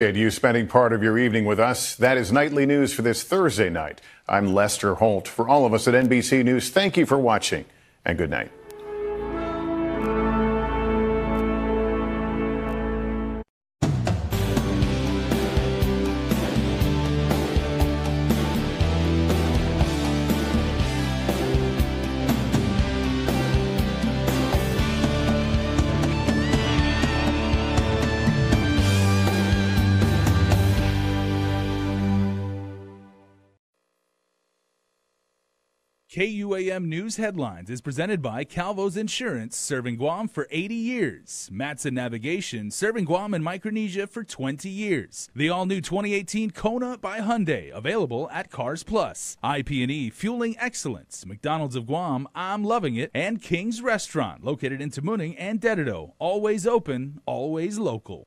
And you spending part of your evening with us. That is nightly news for this Thursday night. I'm Lester Holt. For all of us at NBC News, thank you for watching and good night. KUAM News Headlines is presented by Calvo's Insurance, serving Guam for 80 years. Matson Navigation, serving Guam and Micronesia for 20 years. The all-new 2018 Kona by Hyundai, available at Cars Plus. IP&E, fueling excellence. McDonald's of Guam, I'm loving it. And King's Restaurant, located in Tamuning and Dededo. Always open, always local.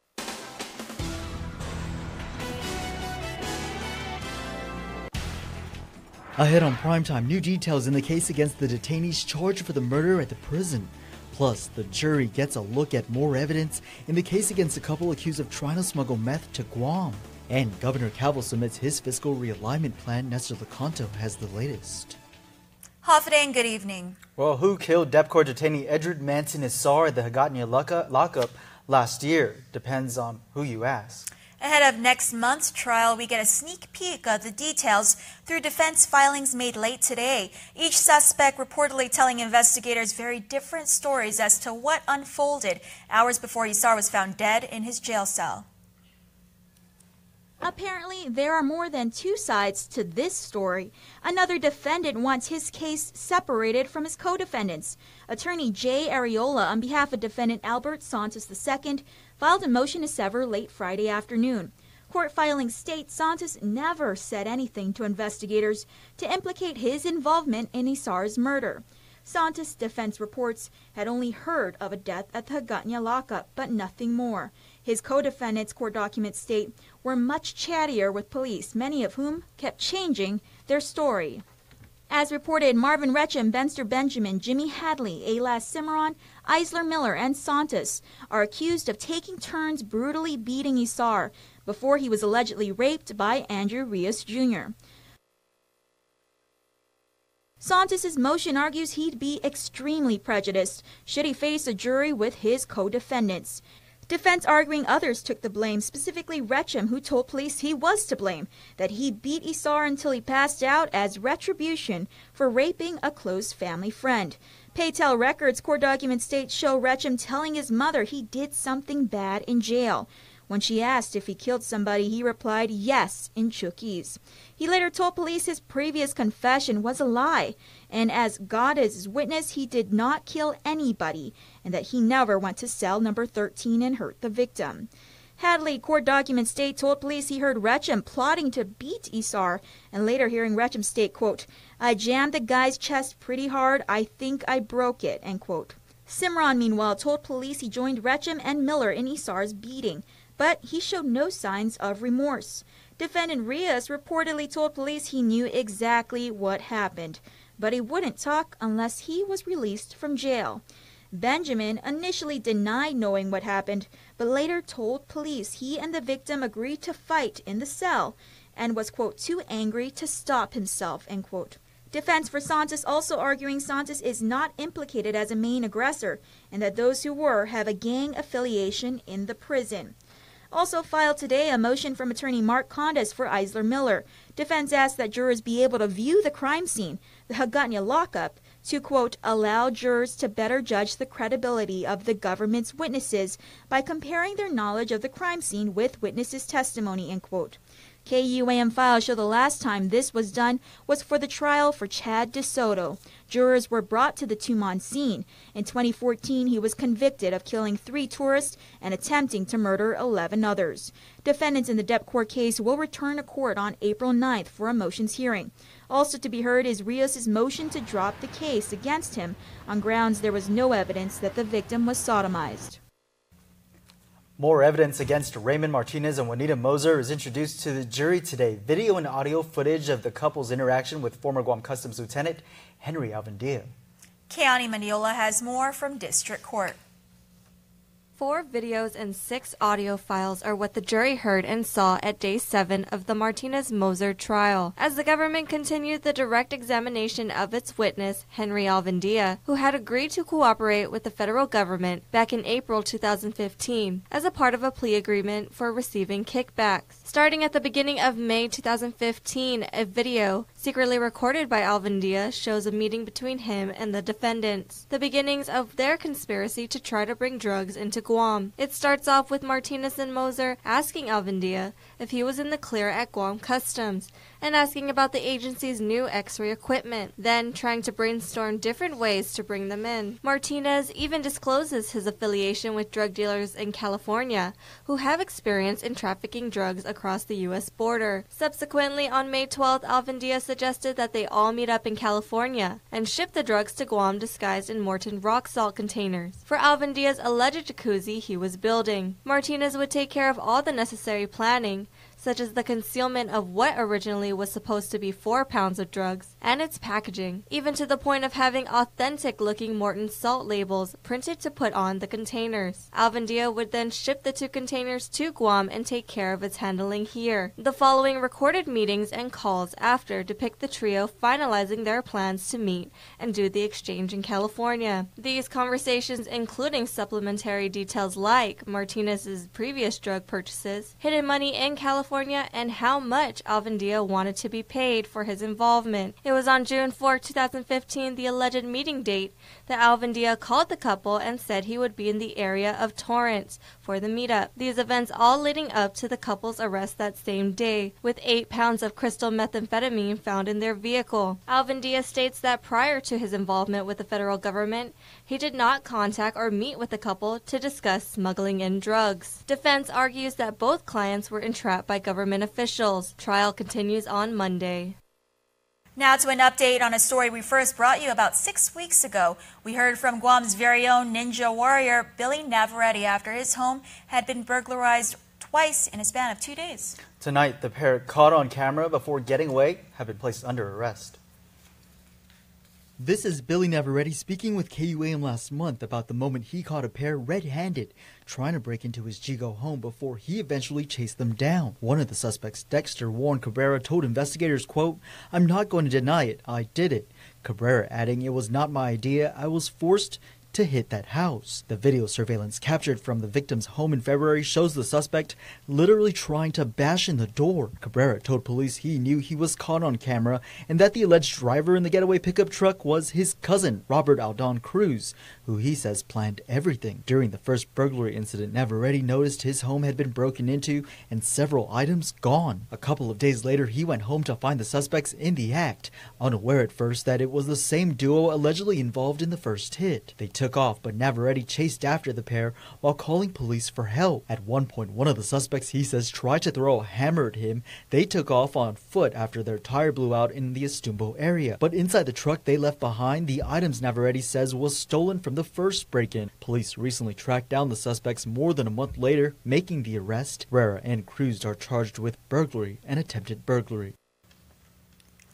Ahead on Primetime, new details in the case against the detainees charged for the murder at the prison. Plus, the jury gets a look at more evidence in the case against a couple accused of trying to smuggle meth to Guam. And Governor Calvo submits his fiscal realignment plan. Nestor Lecanto has the latest. Hafide and good evening. Well, who killed DEPCOR detainee Edward Manson Issar at the Hagatnya lockup last year? Depends on who you ask. Ahead of next month's trial, we get a sneak peek of the details through defense filings made late today. Each suspect reportedly telling investigators very different stories as to what unfolded hours before Issar was found dead in his jail cell. Apparently, there are more than two sides to this story. Another defendant wants his case separated from his co-defendants. Attorney Jay Areola, on behalf of defendant Albert Santos II, filed a motion to sever late Friday afternoon. Court filings state Santos never said anything to investigators to implicate his involvement in Issar's murder. Santos' defense reports had only heard of a death at the Hagatnya lockup, but nothing more. His co-defendants, court documents state, were much chattier with police, many of whom kept changing their story. As reported, Marvin Rechem, Benster Benjamin, Jimmy Hadley, Aylas Cimarron, Eisler Miller, and Santos are accused of taking turns brutally beating Issar before he was allegedly raped by Andrew Rios Jr. Santos' motion argues he'd be extremely prejudiced should he face a jury with his co-defendants. Defense arguing others took the blame, specifically Rechem, who told police he was to blame, that he beat Issar until he passed out as retribution for raping a close family friend. Paytel Records court documents show Rechem telling his mother he did something bad in jail. When she asked if he killed somebody, he replied yes in Chukis. He later told police his previous confession was a lie, and as God is his witness, he did not kill anybody, and that he never went to cell number 13 and hurt the victim. Hadley, court documents told police he heard Rechem plotting to beat Issar, and later hearing Rechem state, quote, "I jammed the guy's chest pretty hard, I think I broke it," end quote. Cimarron, meanwhile, told police he joined Rechem and Miller in Issar's beating, but he showed no signs of remorse. Defendant Rios reportedly told police he knew exactly what happened, but he wouldn't talk unless he was released from jail. Benjamin initially denied knowing what happened, but later told police he and the victim agreed to fight in the cell and was, quote, too angry to stop himself, end quote. Defense for Santos also arguing Santos is not implicated as a main aggressor and that those who were have a gang affiliation in the prison. Also filed today a motion from attorney Mark Condas for Eisler Miller. Defense asked that jurors be able to view the crime scene, the Hagatnya lockup, to, quote, allow jurors to better judge the credibility of the government's witnesses by comparing their knowledge of the crime scene with witnesses' testimony, end quote. KUAM files show the last time this was done was for the trial for Chad DeSoto. Jurors were brought to the Tumon scene. In 2014, he was convicted of killing 3 tourists and attempting to murder 11 others. Defendants in the DEPCOR case will return to court on April 9th for a motions hearing. Also to be heard is Rios' motion to drop the case against him on grounds there was no evidence that the victim was sodomized. More evidence against Raymond Martinez and Juanita Moser is introduced to the jury today. Video and audio footage of the couple's interaction with former Guam Customs Lieutenant Henry Alvendia. Keani Maniola has more from District Court. 4 videos and 6 audio files are what the jury heard and saw at Day 7 of the Martinez-Moser trial, as the government continued the direct examination of its witness, Henry Alvendia, who had agreed to cooperate with the federal government back in April 2015 as a part of a plea agreement for receiving kickbacks. Starting at the beginning of May 2015, a video secretly recorded by Alvendia shows a meeting between him and the defendants, the beginnings of their conspiracy to try to bring drugs into Guam. It starts off with Martinez and Moser asking Alvendia if he was in the clear at Guam Customs and asking about the agency's new X-ray equipment, then trying to brainstorm different ways to bring them in. Martinez even discloses his affiliation with drug dealers in California who have experience in trafficking drugs across the U.S. border. Subsequently, on May 12th, Alvendia suggested that they all meet up in California and ship the drugs to Guam disguised in Morton rock salt containers for Alvendia's alleged jacuzzi he was building. Martinez would take care of all the necessary planning, such as the concealment of what originally was supposed to be 4 pounds of drugs and its packaging, even to the point of having authentic-looking Morton salt labels printed to put on the containers. Alvendia would then ship the 2 containers to Guam and take care of its handling here. The following recorded meetings and calls after depict the trio finalizing their plans to meet and do the exchange in California. These conversations, including supplementary details like Martinez's previous drug purchases, hidden money in California, and how much Alvendia wanted to be paid for his involvement. It was on June 4, 2015, the alleged meeting date, that Alvendia called the couple and said he would be in the area of Torrance for the meetup. These events all leading up to the couple's arrest that same day, with 8 pounds of crystal methamphetamine found in their vehicle. Alvendia states that prior to his involvement with the federal government, he did not contact or meet with the couple to discuss smuggling in drugs. Defense argues that both clients were entrapped by government officials. Trial continues on Monday. Now to an update on a story we first brought you about 6 weeks ago. We heard from Guam's very own ninja warrior, Billy Navarrete, after his home had been burglarized twice in a span of 2 days. Tonight, the pair caught on camera before getting away have been placed under arrest. This is Billy Navarrete speaking with KUAM last month about the moment he caught a pair red-handed trying to break into his Chico home before he eventually chased them down. One of the suspects, Dexter Warren Cabrera, told investigators, quote, "I'm not going to deny it. I did it." Cabrera adding, "It was not my idea. I was forced to hit that house." The video surveillance captured from the victim's home in February shows the suspect literally trying to bash in the door. Cabrera told police he knew he was caught on camera and that the alleged driver in the getaway pickup truck was his cousin, Robert Aldon Cruz, who he says planned everything. During the first burglary incident, Navarrete noticed his home had been broken into and several items gone. A couple of days later, he went home to find the suspects in the act, unaware at first that it was the same duo allegedly involved in the first hit. They took off, but Navarrete chased after the pair while calling police for help. At one point, one of the suspects, he says, tried to throw a hammer at him. They took off on foot after their tire blew out in the Estumbo area. But inside the truck they left behind, the items Navarrete says was stolen from the first break-in. Police recently tracked down the suspects more than a month later, making the arrest. Herrera and Cruz are charged with burglary and attempted burglary.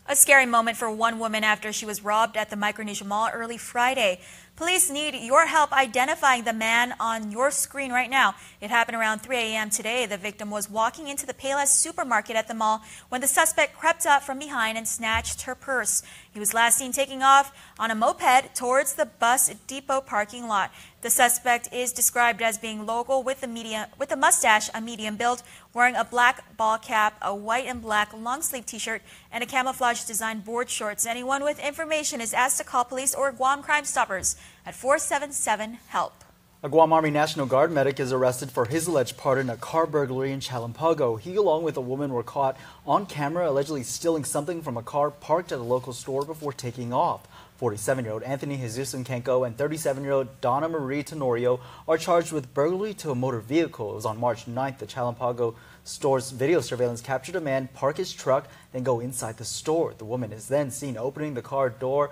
A scary moment for one woman after she was robbed at the Micronesia Mall early Friday. Police need your help identifying the man on your screen right now. It happened around 3 a.m. today. The victim was walking into the Payless supermarket at the mall when the suspect crept up from behind and snatched her purse. He was last seen taking off on a moped towards the bus depot parking lot. The suspect is described as being local with a mustache, a medium build, wearing a black ball cap, a white and black long-sleeve t-shirt, and a camouflage-designed board shorts. Anyone with information is asked to call police or Guam Crime Stoppers at 477-HELP. A Guam Army National Guard medic is arrested for his alleged part in a car burglary in Chalampago. He, along with a woman, were caught on camera allegedly stealing something from a car parked at a local store before taking off. 47-year-old Anthony Jesus Nkenko and 37-year-old Donna Marie Tenorio are charged with burglary to a motor vehicle. It was on March 9th. The Chalampago store's video surveillance captured a man park his truck, then go inside the store. The woman is then seen opening the car door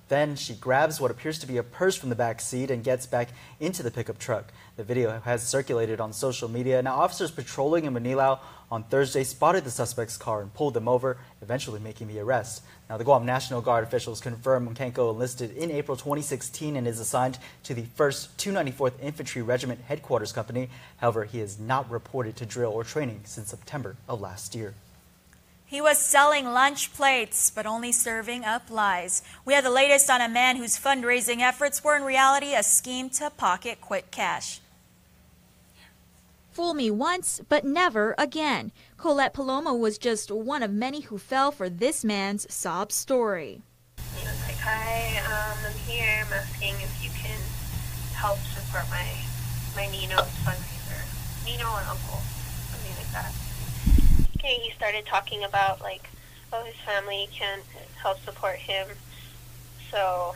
Then she grabs what appears to be a purse from the back seat and gets back into the pickup truck. The video has circulated on social media. Now, officers patrolling in Manilao on Thursday spotted the suspect's car and pulled them over, eventually making the arrest. Now, the Guam National Guard officials confirm Mkenko enlisted in April 2016 and is assigned to the 1st 294th Infantry Regiment Headquarters Company. However, he has not reported to drill or training since September of last year. He was selling lunch plates, but only serving up lies. We have the latest on a man whose fundraising efforts were in reality a scheme to pocket quick cash. Fool me once, but never again. Colette Palomo was just one of many who fell for this man's sob story. He was like, hi, I'm here. I'm asking if you can help support my Nino's fundraiser. Nino or uncle, something like that. Okay, he started talking about, like, oh, his family can help support him. So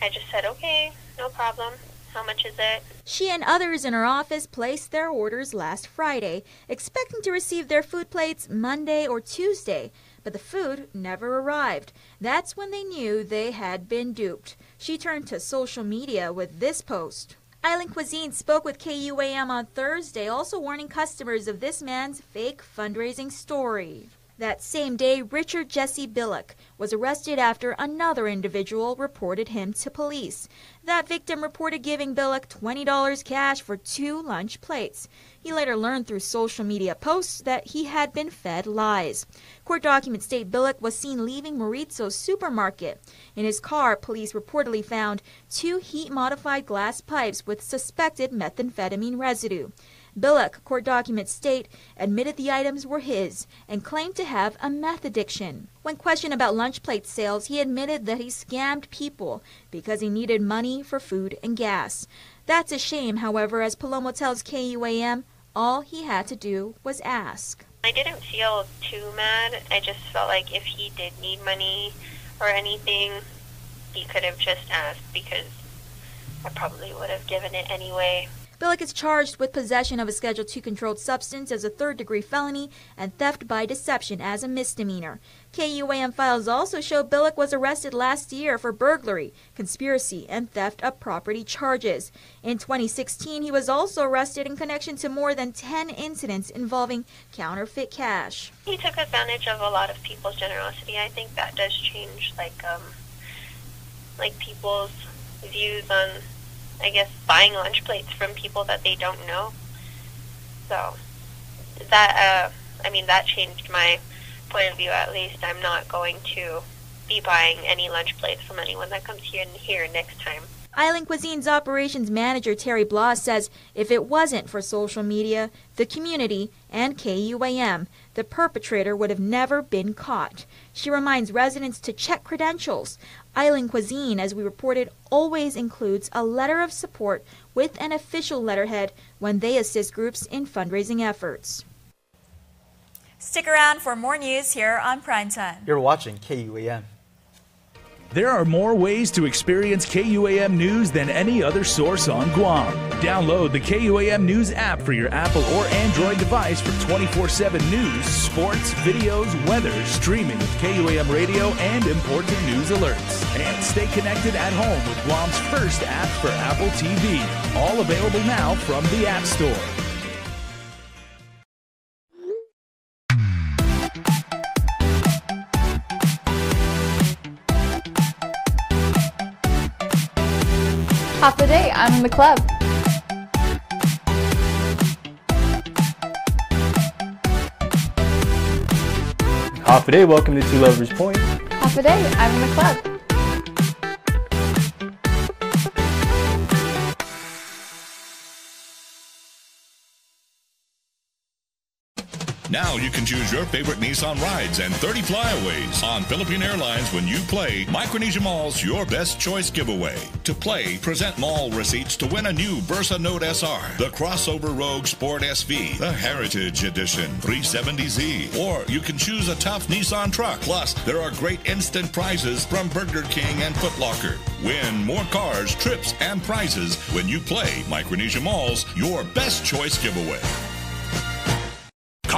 I just said, okay, no problem. How much is it? She and others in her office placed their orders last Friday, expecting to receive their food plates Monday or Tuesday. But the food never arrived. That's when they knew they had been duped. She turned to social media with this post. Island Cuisine spoke with KUAM on Thursday, also warning customers of this man's fake fundraising story. That same day, Richard Jesse Billick was arrested after another individual reported him to police. That victim reported giving Billick $20 cash for 2 lunch plates. He later learned through social media posts that he had been fed lies. Court documents state Billick was seen leaving Maritzo's supermarket. In his car, police reportedly found 2 heat-modified glass pipes with suspected methamphetamine residue. Billick, court documents state, admitted the items were his and claimed to have a meth addiction. When questioned about lunch plate sales, he admitted that he scammed people because he needed money for food and gas. That's a shame, however, as Palomo tells KUAM, all he had to do was ask. I didn't feel too mad. I just felt like if he did need money or anything, he could have just asked because I probably would have given it anyway. Billick is charged with possession of a Schedule II controlled substance as a third-degree felony and theft by deception as a misdemeanor. KUAM files also show Billick was arrested last year for burglary, conspiracy, and theft of property charges. In 2016, he was also arrested in connection to more than 10 incidents involving counterfeit cash. He took advantage of a lot of people's generosity. I think that does change, like people's views on, I guess, buying lunch plates from people that they don't know. So that, that changed my point of view at least. I'm not going to be buying any lunch plates from anyone that comes here next time. Island Cuisine's operations manager Terry Bloss says if it wasn't for social media, the community, and KUAM, the perpetrator would have never been caught. She reminds residents to check credentials. Island Cuisine, as we reported, always includes a letter of support with an official letterhead when they assist groups in fundraising efforts. Stick around for more news here on Primetime. You're watching KUAM. There are more ways to experience KUAM News than any other source on Guam. Download the KUAM News app for your Apple or Android device for 24/7 news, sports, videos, weather, streaming with KUAM radio, and important news alerts. And stay connected at home with Guam's first app for Apple TV. All available now from the App Store. Half the day, I'm in the club. Half a day, welcome to Two Lovers Point. Half a day, I'm in the club. Now you can choose your favorite Nissan rides and 30 flyaways on Philippine Airlines when you play Micronesia Mall's Your Best Choice giveaway. To play, present mall receipts to win a new Versa Note SR, the Crossover Rogue Sport SV, the Heritage Edition 370Z, or you can choose a tough Nissan truck. Plus, there are great instant prizes from Burger King and Foot Locker. Win more cars, trips, and prizes when you play Micronesia Mall's Your Best Choice giveaway.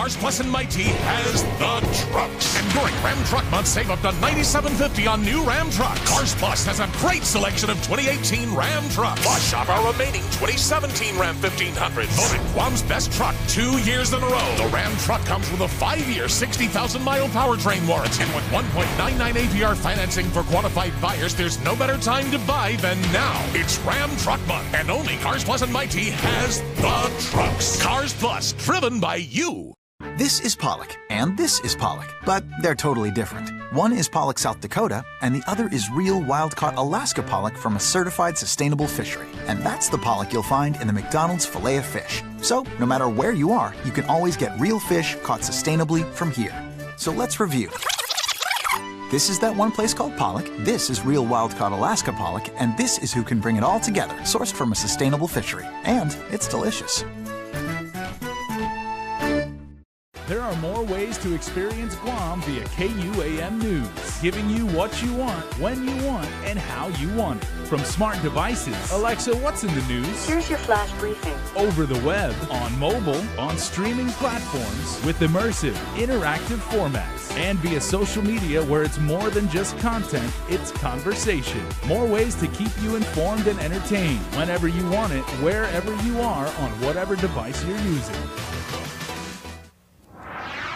Cars Plus and Mighty has the trucks. And during Ram Truck Month, save up to $97.50 on new Ram trucks. Cars Plus has a great selection of 2018 Ram trucks. Plus, shop our remaining 2017 Ram 1500s. Voted Guam's best truck 2 years in a row. The Ram truck comes with a 5-year, 60,000-mile powertrain warranty. And with 1.99 APR financing for qualified buyers, there's no better time to buy than now. It's Ram Truck Month, and only Cars Plus and Mighty has the trucks. Cars Plus, driven by you. This is pollock, and this is pollock, but they're totally different. One is pollock South Dakota, and the other is real wild-caught Alaska pollock from a certified sustainable fishery. And that's the pollock you'll find in the McDonald's filet of fish. So, no matter where you are, you can always get real fish caught sustainably from here. So let's review. This is that one place called pollock, this is real wild-caught Alaska pollock, and this is who can bring it all together, sourced from a sustainable fishery. And it's delicious. There are more ways to experience Guam via KUAM News, giving you what you want, when you want, and how you want it. From smart devices, Alexa, what's in the news? Here's your flash briefing. Over the web, on mobile, on streaming platforms, with immersive, interactive formats, and via social media where it's more than just content, it's conversation. More ways to keep you informed and entertained whenever you want it, wherever you are, on whatever device you're using.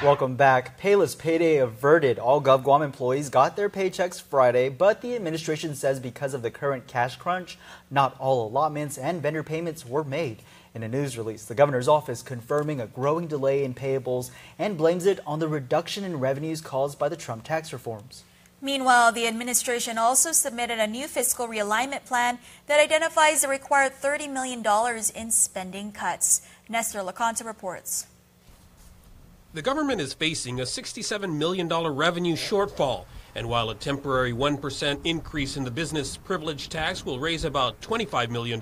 Welcome back. Payless payday averted. All GovGuam employees got their paychecks Friday, but the administration says because of the current cash crunch, not all allotments and vendor payments were made. In a news release, the governor's office confirming a growing delay in payables and blames it on the reduction in revenues caused by the Trump tax reforms. Meanwhile, the administration also submitted a new fiscal realignment plan that identifies the required $30 million in spending cuts. Nestor Laconta reports. The government is facing a $67 million revenue shortfall, and while a temporary 1% increase in the business privilege tax will raise about $25 million,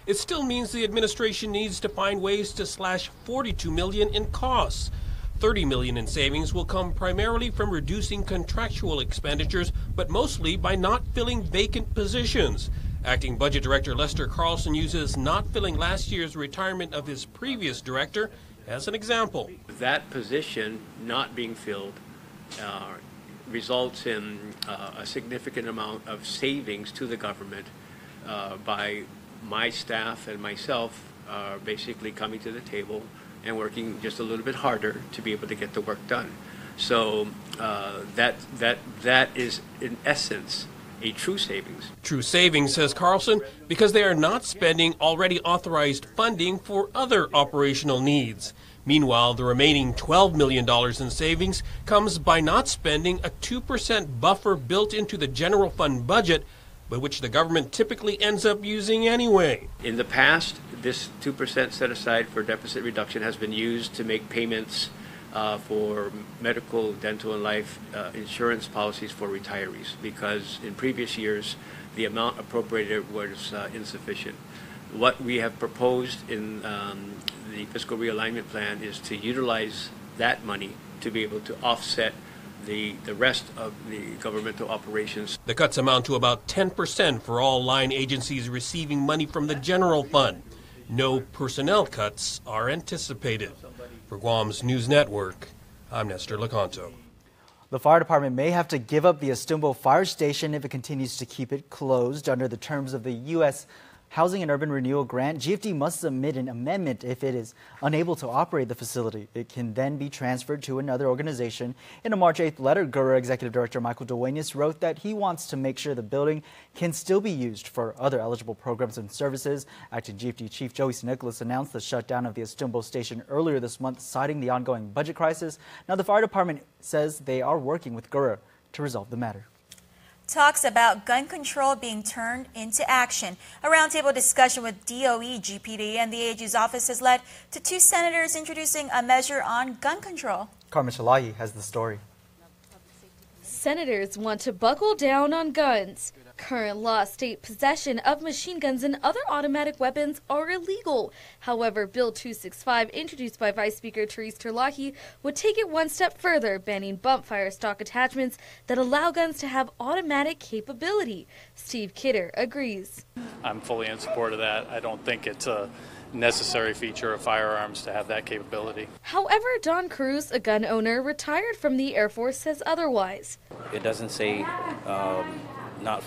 it still means the administration needs to find ways to slash $42 million in costs. $30 million in savings will come primarily from reducing contractual expenditures, but mostly by not filling vacant positions. Acting Budget Director Lester Carlson uses not filling last year's retirement of his previous director as an example. That position not being filled results in a significant amount of savings to the government by my staff and myself basically coming to the table and working just a little bit harder to be able to get the work done. So that is in essence a true savings. True savings, says Carlson, because they are not spending already authorized funding for other operational needs. Meanwhile, the remaining $12 million in savings comes by not spending a 2% buffer built into the general fund budget, but which the government typically ends up using anyway. In the past, this 2% set aside for deficit reduction has been used to make payments for medical, dental, and life insurance policies for retirees, because in previous years the amount appropriated was insufficient. What we have proposed in the fiscal realignment plan is to utilize that money to be able to offset the rest of the governmental operations. The cuts amount to about 10% for all line agencies receiving money from the general fund. No personnel cuts are anticipated. For Guam's News Network, I'm Nestor Laconto. The fire department may have to give up the Estumbo fire station if it continues to keep it closed. Under the terms of the U.S. Housing and Urban Renewal Grant, GFD must submit an amendment if it is unable to operate the facility. It can then be transferred to another organization. In a March 8th letter, GURA Executive Director Michael Duenas wrote that he wants to make sure the building can still be used for other eligible programs and services. Acting GFD Chief Joey Nicholas announced the shutdown of the Estumbo station earlier this month, citing the ongoing budget crisis. Now, the fire department says they are working with GURA to resolve the matter. Talks about gun control being turned into action. A roundtable discussion with DOE, GPD, and the AG's office has led to 2 senators introducing a measure on gun control. Carmen Shalahi has the story. Senators want to buckle down on guns. Current law state possession of machine guns and other automatic weapons are illegal. However, Bill 265, introduced by Vice Speaker Therese Terlahi, would take it one step further, banning bump fire stock attachments that allow guns to have automatic capability. Steve Kidder agrees. I'm fully in support of that. I don't think it's necessary feature of firearms to have that capability. However, Don Cruz, a gun owner retired from the Air Force, says otherwise. It doesn't say not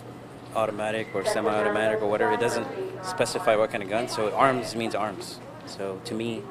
automatic or semi-automatic or whatever. It doesn't specify what kind of gun, so arms means arms. So to me,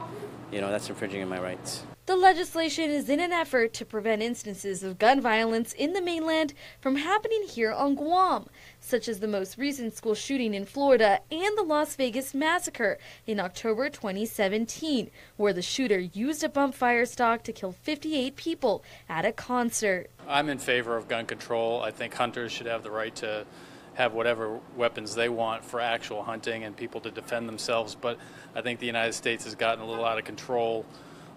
that's infringing on my rights. The legislation is in an effort to prevent instances of gun violence in the mainland from happening here on Guam, such as the most recent school shooting in Florida and the Las Vegas massacre in October 2017, where the shooter used a bump fire stock to kill 58 people at a concert. I'm in favor of gun control. I think hunters should have the right to have whatever weapons they want for actual hunting and people to defend themselves, but I think the United States has gotten a little out of control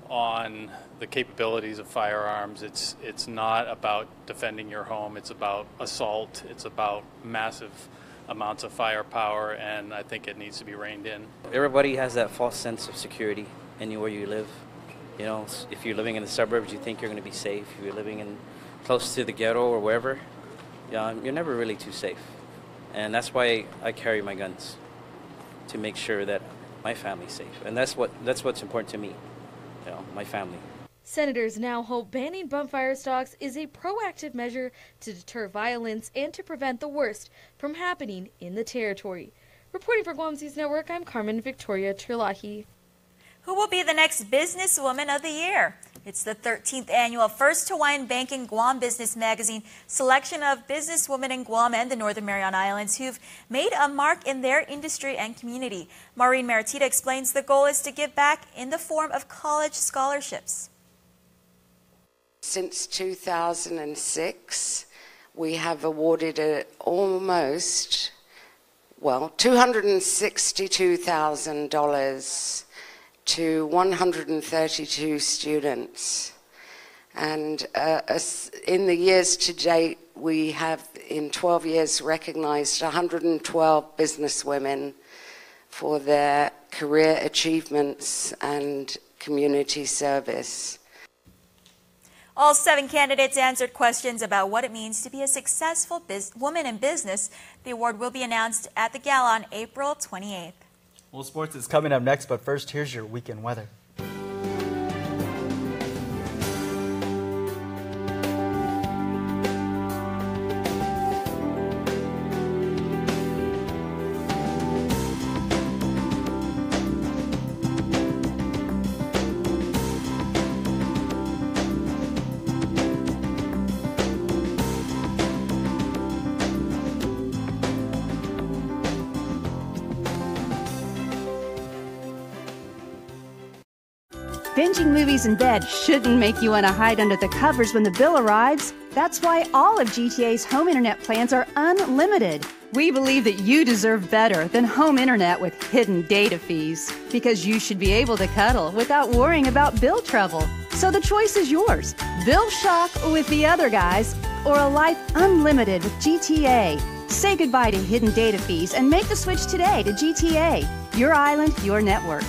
on the capabilities of firearms. It's not about defending your home, it's about assault, it's about massive amounts of firepower, and I think it needs to be reined in. Everybody has that false sense of security anywhere you live. If you're living in the suburbs, you think you're going to be safe. If you're living close to the ghetto or wherever, you're never really too safe. And that's why I carry my guns, to make sure that my family's safe. And that's what's important to me. My family. Senators now hope banning bump fire stocks is a proactive measure to deter violence and to prevent the worst from happening in the territory. Reporting for Guam News Network, I'm Carmen Victoria Terlahi. Who will be the next Businesswoman of the Year? It's the 13th annual First Hawaiian Banking Guam Business Magazine selection of businesswomen in Guam and the Northern Mariana Islands who've made a mark in their industry and community. Maureen Maritita explains the goal is to give back in the form of college scholarships. Since 2006, we have awarded almost, $262,000 to 132 students. And in the years to date, we have, in 12 years, recognized 112 businesswomen for their career achievements and community service. All 7 candidates answered questions about what it means to be a successful woman in business. The award will be announced at the gala on April 28th. Well, sports is coming up next, but first, here's your weekend weather. Binging movies in bed shouldn't make you want to hide under the covers when the bill arrives. That's why all of GTA's home internet plans are unlimited. We believe that you deserve better than home internet with hidden data fees, because you should be able to cuddle without worrying about bill trouble. So the choice is yours. Bill shock with the other guys, or a life unlimited with GTA. Say goodbye to hidden data fees and make the switch today to GTA. Your island, your network.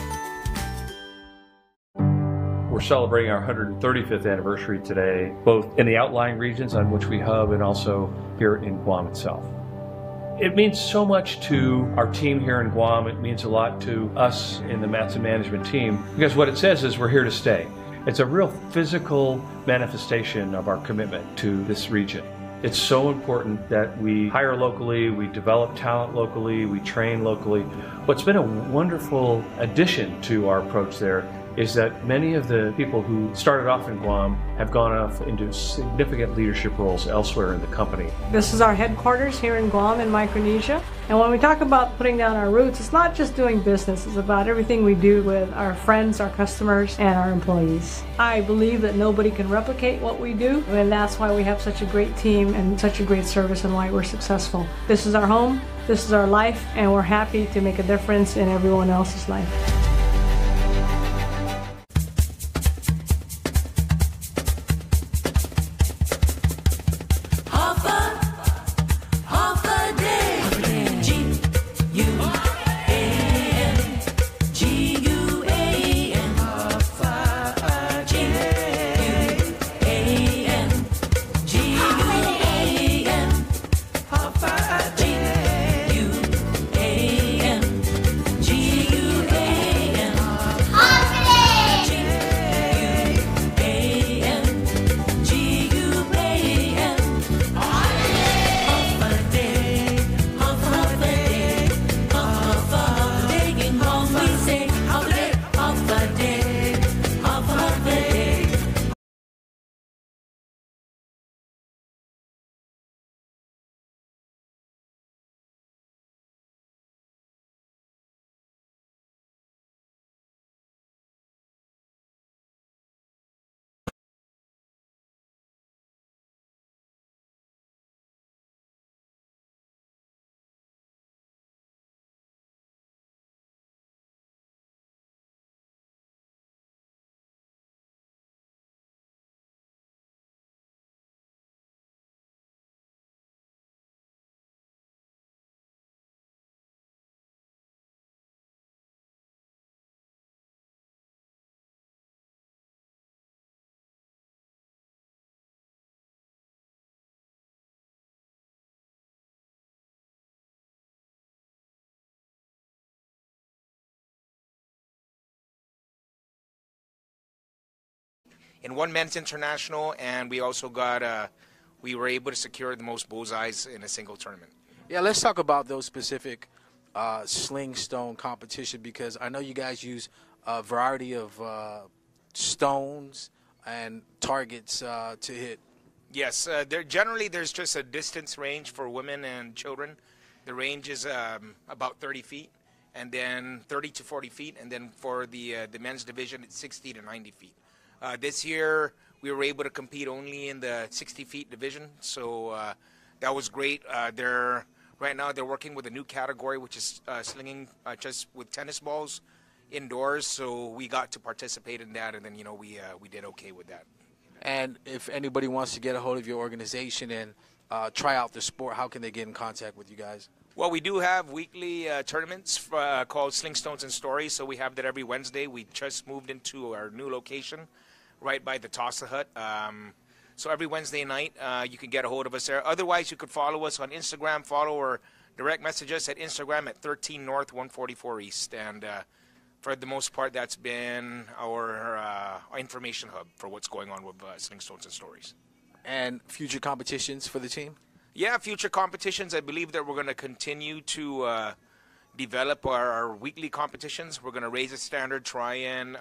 We're celebrating our 135th anniversary today, both in the outlying regions on which we hub and also here in Guam itself. It means so much to our team here in Guam. It means a lot to us in the Matson management team, because what it says is we're here to stay. It's a real physical manifestation of our commitment to this region. It's so important that we hire locally, we develop talent locally, we train locally. What's been a wonderful addition to our approach there is that many of the people who started off in Guam have gone off into significant leadership roles elsewhere in the company. This is our headquarters here in Guam in Micronesia. And when we talk about putting down our roots, it's not just doing business, it's about everything we do with our friends, our customers, and our employees. I believe that nobody can replicate what we do, and that's why we have such a great team and such a great service and why we're successful. This is our home, this is our life, and we're happy to make a difference in everyone else's life. in one men's international, and we also got we were able to secure the most bullseyes in a single tournament. Yeah, let's talk about those specific sling stone competition, because I know you guys use a variety of stones and targets to hit. Yes, there's just a distance range for women and children. The range is about 30 feet, and then 30 to 40 feet, and then for the men's division, it's 60 to 90 feet. This year, we were able to compete only in the 60 feet division, so that was great. Right now they're working with a new category, which is slinging just with tennis balls indoors. So we got to participate in that, and then we did okay with that. And if anybody wants to get a hold of your organization and try out the sport, how can they get in contact with you guys? Well, we do have weekly tournaments called Sling Stones and Stories. So we have that every Wednesday. We just moved into our new location right by the Tossa Hut. So every Wednesday night, you can get a hold of us there. Otherwise, you could follow us on Instagram, follow or direct message us at Instagram at 13 North 144 East. And for the most part, that's been our information hub for what's going on with Sling Stones and Stories. And future competitions for the team? Yeah, future competitions. I believe that we're going to continue to develop our weekly competitions. We're going to raise the standard, try and,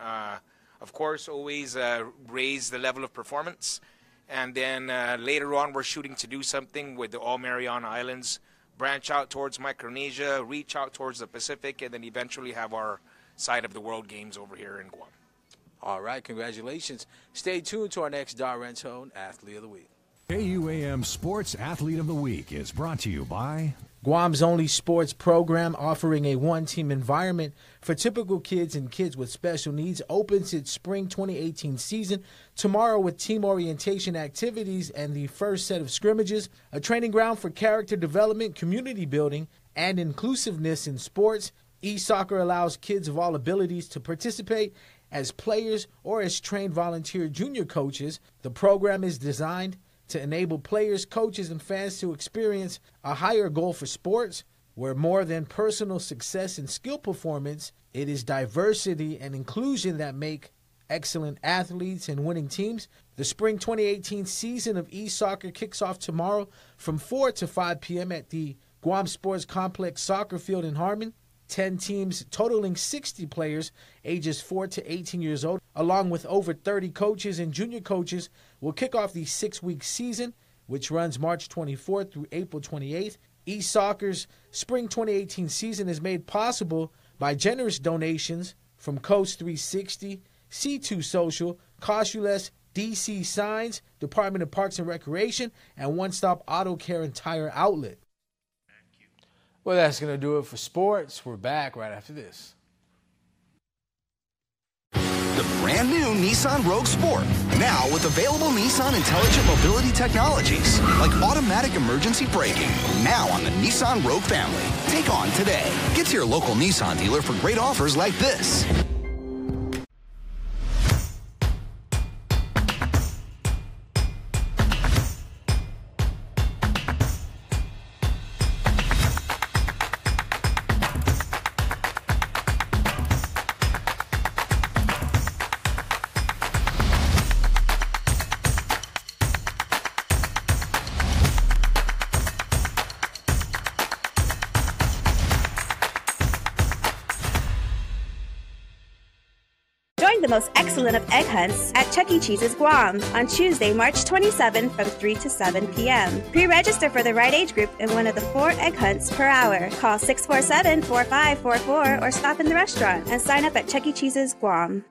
of course, always raise the level of performance. And then later on, we're shooting to do something with the All Mariana Islands, branch out towards Micronesia, reach out towards the Pacific, and then eventually have our side of the World Games over here in Guam. All right, congratulations. Stay tuned to our next Darrentone Athlete of the Week. KUAM Sports Athlete of the Week is brought to you by Guam's only sports program offering a one-team environment for typical kids and kids with special needs opens its spring 2018 season tomorrow with team orientation activities and the first set of scrimmages, a training ground for character development, community building, and inclusiveness in sports. E-Soccer allows kids of all abilities to participate as players or as trained volunteer junior coaches. The program is designed to enable players, coaches, and fans to experience a higher goal for sports, where more than personal success and skill performance, it is diversity and inclusion that make excellent athletes and winning teams. The spring 2018 season of e-soccer kicks off tomorrow from 4 to 5 p.m. at the Guam Sports Complex Soccer Field in Harmon. 10 teams totaling 60 players ages 4 to 18 years old, along with over 30 coaches and junior coaches, will kick off the 6-week season, which runs March 24th through April 28th. E-Soccer's spring 2018 season is made possible by generous donations from Coast 360, C2 Social, Cosculess, DC Signs, Department of Parks and Recreation, and One Stop Auto Care and Tire Outlet. Well, that's going to do it for sports. We're back right after this. The brand new Nissan Rogue Sport. Now with available Nissan intelligent mobility technologies like automatic emergency braking. Now on the Nissan Rogue family. Take on today. Get to your local Nissan dealer for great offers like this. The most excellent of egg hunts at Chuck E. Cheese's Guam on Tuesday, March 27 from 3 to 7 p.m. Pre-register for the right age group in one of the 4 egg hunts per hour. Call 647-4544 or stop in the restaurant and sign up at Chuck E. Cheese's Guam.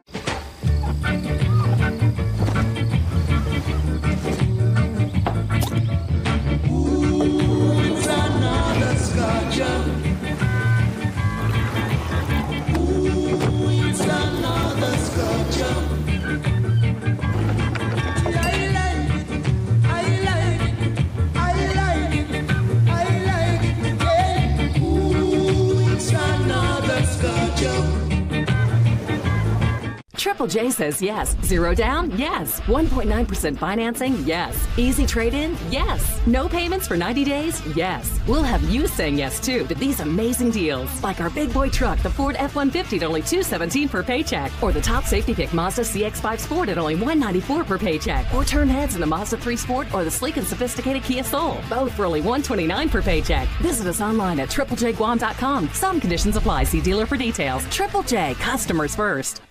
Triple J says yes. Zero down? Yes. 1.9% financing? Yes. Easy trade-in? Yes. No payments for 90 days? Yes. We'll have you saying yes, too, to these amazing deals. Like our big boy truck, the Ford F-150 at only $217 per paycheck. Or the top safety pick Mazda CX-5 Sport at only $194 per paycheck. Or turn heads in the Mazda 3 Sport or the sleek and sophisticated Kia Soul. Both for only $129 per paycheck. Visit us online at triplejguam.com. Some conditions apply. See dealer for details. Triple J, customers first.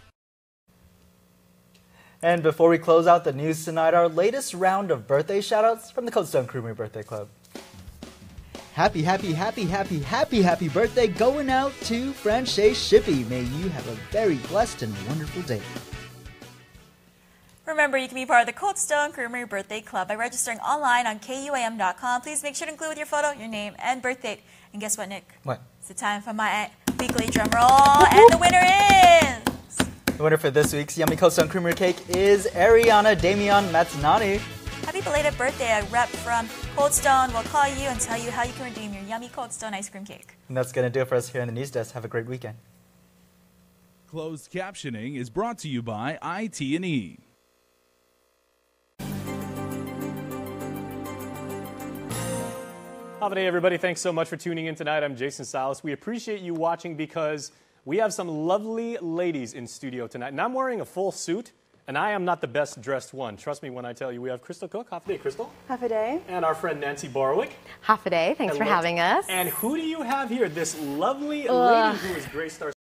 And before we close out the news tonight, our latest round of birthday shoutouts from the Cold Stone Creamery Birthday Club. Happy birthday going out to Frances Shippey. May you have a very blessed and wonderful day. Remember, you can be part of the Cold Stone Creamery Birthday Club by registering online on KUAM.com. Please make sure to include with your photo, your name, and birth date. And guess what, Nick? What? It's the time for my weekly drum roll, and the winner is... The winner for this week's Yummy Cold Stone Creamery Cake is Ariana Damian Matsunani. Happy belated birthday. A rep from Cold Stone will call you and tell you how you can redeem your yummy Cold Stone ice cream cake. And that's going to do it for us here in the news desk. Have a great weekend. Closed captioning is brought to you by IT&E. Holiday, everybody. Thanks so much for tuning in tonight. I'm Jason Salas. We appreciate you watching because we have some lovely ladies in studio tonight. And I'm wearing a full suit, and I am not the best dressed one. Trust me when I tell you. We have Crystal Cook. Half a day, Crystal. Half a day. And our friend Nancy Borwick. Half a day. Thanks for having us. And who do you have here? This lovely lady who is graced our